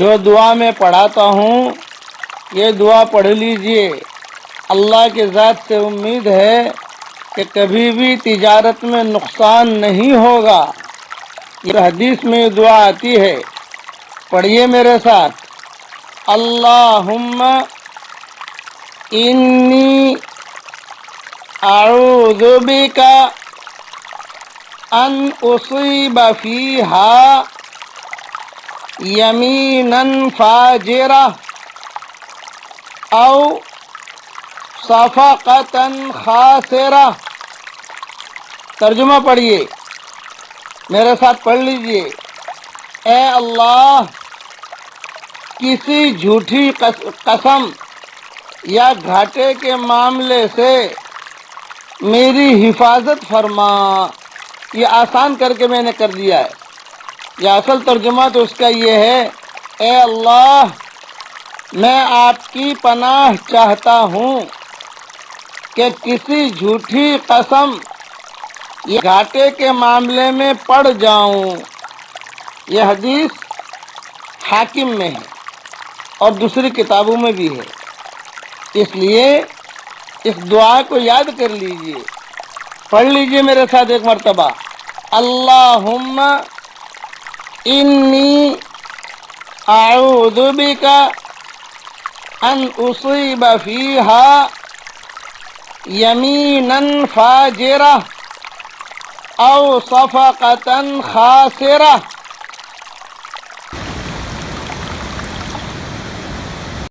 جو دعا میں پڑھاتا ہوں یہ دعا پڑھ لیجئے۔ اللہ کے ذات سے امید ہے کہ کبھی بھی تجارت میں نقصان نہیں ہوگا۔ یہ حدیث میں یہ دعا آتی ہے، پڑھیے میرے ساتھ۔ اللہم انی اعوذ بک ان اصیب فیہا یمینا فاجرہ او صفقتا خاسرہ۔ ترجمہ پڑھیے، میرے ساتھ پڑھ لیجئے۔ اے اللہ، کسی جھوٹی قسم یا گھاٹے کے معاملے سے میری حفاظت فرما۔ یہ آسان کر کے میں نے کر دیا ہے، یہ اصل ترجمہ تو اس کا یہ ہے، اے اللہ میں آپ کی پناہ چاہتا ہوں کہ کسی جھوٹی قسم یا گھاٹے کے معاملے میں پڑ جاؤں۔ یہ حدیث حاکم میں ہے اور دوسری کتابوں میں بھی ہے، اس لیے اس دعا کو یاد کر لیجئے۔ پڑھ لیجئے میرے ساتھ ایک مرتبہ۔ اللہم انی اعوذ بک ان اصیب فیہا یمینا فاجرہ او صفقتا خاسرہ۔